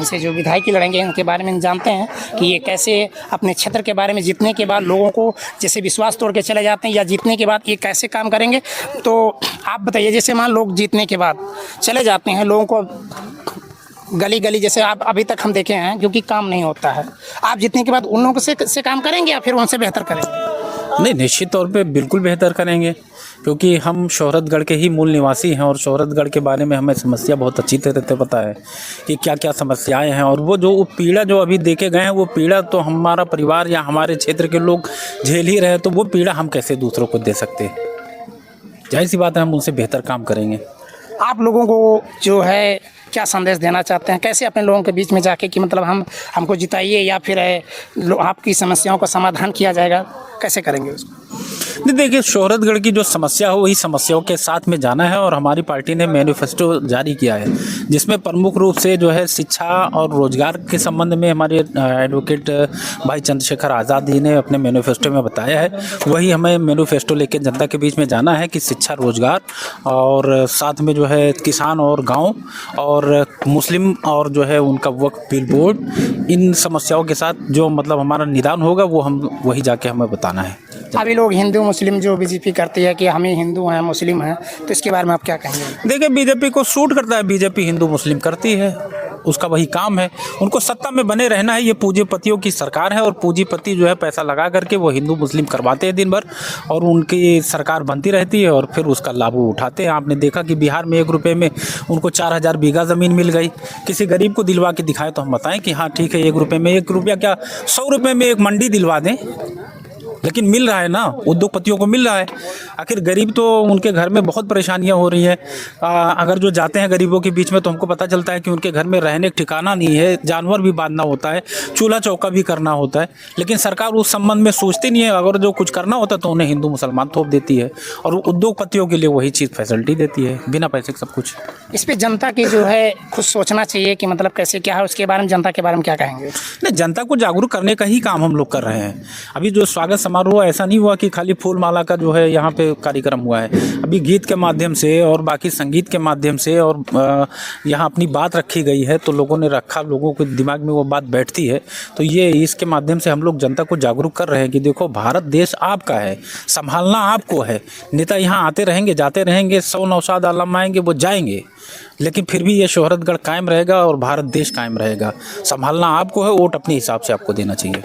इनसे जो विधायक लड़ेंगे उनके बारे में जानते हैं कि ये कैसे अपने क्षेत्र के बारे में जीतने के बाद लोगों को जैसे विश्वास तोड़ के चले जाते हैं या जीतने के बाद ये कैसे काम करेंगे। तो आप बताइए, जैसे मान लोग जीतने के बाद चले जाते हैं, लोगों को गली गली जैसे आप अभी तक हम देखे हैं क्योंकि काम नहीं होता है, आप जीतने के बाद उन लोगों से काम करेंगे या फिर उनसे बेहतर करेंगे? नहीं, निश्चित तौर पे बिल्कुल बेहतर करेंगे, क्योंकि हम शोहरतगढ़ के ही मूल निवासी हैं और शोहरतगढ़ के बारे में हमें समस्या बहुत अच्छी तरह से पता है कि क्या क्या समस्याएं हैं। और वो जो पीड़ा जो अभी देखे गए हैं वो पीड़ा तो हमारा परिवार या हमारे क्षेत्र के लोग झेल ही रहे, तो वो पीड़ा हम कैसे दूसरों को दे सकते। जाहिर सी बात है हम उनसे बेहतर काम करेंगे। आप लोगों को जो है क्या संदेश देना चाहते हैं, कैसे अपने लोगों के बीच में जाके कि मतलब हमको जिताइए या फिर आपकी समस्याओं का समाधान किया जाएगा, कैसे करेंगे उसको? नहीं, देखिए, शोहरतगढ़ की जो समस्या हो वही समस्याओं के साथ में जाना है। और हमारी पार्टी ने मैनिफेस्टो जारी किया है जिसमें प्रमुख रूप से जो है शिक्षा और रोजगार के संबंध में हमारे एडवोकेट भाई चंद्रशेखर आज़ाद जी ने अपने मैनिफेस्टो में बताया है। वही हमें मैनिफेस्टो लेकर जनता के बीच में जाना है कि शिक्षा, रोजगार और साथ में जो है किसान और गाँव और मुस्लिम और जो है उनका वक्फ बिल बोर्ड, इन समस्याओं के साथ जो मतलब हमारा निदान होगा वो हम वही जाके हमें बताना है। अभी लोग हिंदू मुस्लिम जो बीजेपी करती है कि हम ही हिंदू हैं मुस्लिम हैं, तो इसके बारे में आप क्या कहेंगे? देखिए, बीजेपी को सूट करता है, बीजेपी हिंदू मुस्लिम करती है, उसका वही काम है, उनको सत्ता में बने रहना है। ये पूंजीपतियों की सरकार है और पूंजीपति जो है पैसा लगा करके वो हिंदू मुस्लिम करवाते हैं दिन भर और उनकी सरकार बनती रहती है और फिर उसका लाभ वो उठाते हैं। आपने देखा कि बिहार में 1 रुपये में उनको 4000 बीघा ज़मीन मिल गई। किसी गरीब को दिलवा के दिखाए तो हम बताएं कि हाँ ठीक है, 1 रुपये में 1 रुपया क्या 100 रुपये में एक मंडी दिलवा दें, लेकिन मिल रहा है ना, उद्योगपतियों को मिल रहा है। आखिर गरीब तो उनके घर में बहुत परेशानियां हो रही हैं। अगर जो जाते हैं गरीबों के बीच में तो हमको पता चलता है कि उनके घर में रहने का ठिकाना नहीं है, जानवर भी बांधना होता है, चूल्हा चौका भी करना होता है, लेकिन सरकार उस संबंध में सोचती नहीं है। अगर जो कुछ करना होता है तो उन्हें हिंदू मुसलमान थोप देती है और उद्योगपतियों के लिए वही चीज़ फैसिलिटी देती है, बिना पैसे के सब कुछ। इस पर जनता की जो है खुद सोचना चाहिए कि मतलब कैसे क्या है, उसके बारे में जनता के बारे में क्या कहेंगे? नहीं, जनता को जागरूक करने का ही काम हम लोग कर रहे हैं। अभी जो स्वागत समारोह ऐसा नहीं हुआ कि खाली फूल माला का जो है यहाँ पे कार्यक्रम हुआ है। अभी गीत के माध्यम से और बाकी संगीत के माध्यम से और यहाँ अपनी बात रखी गई है, तो लोगों ने रखा, लोगों के दिमाग में वो बात बैठती है। तो ये इसके माध्यम से हम लोग जनता को जागरूक कर रहे हैं कि देखो, भारत देश आपका है, संभालना आपको है। नेता यहाँ आते रहेंगे, जाते रहेंगे, 100 नौशाद आलम आएंगे, वो जाएंगे, लेकिन फिर भी ये शोहरतगढ़ कायम रहेगा और भारत देश कायम रहेगा। संभालना आपको है, वोट अपने हिसाब से आपको देना चाहिए।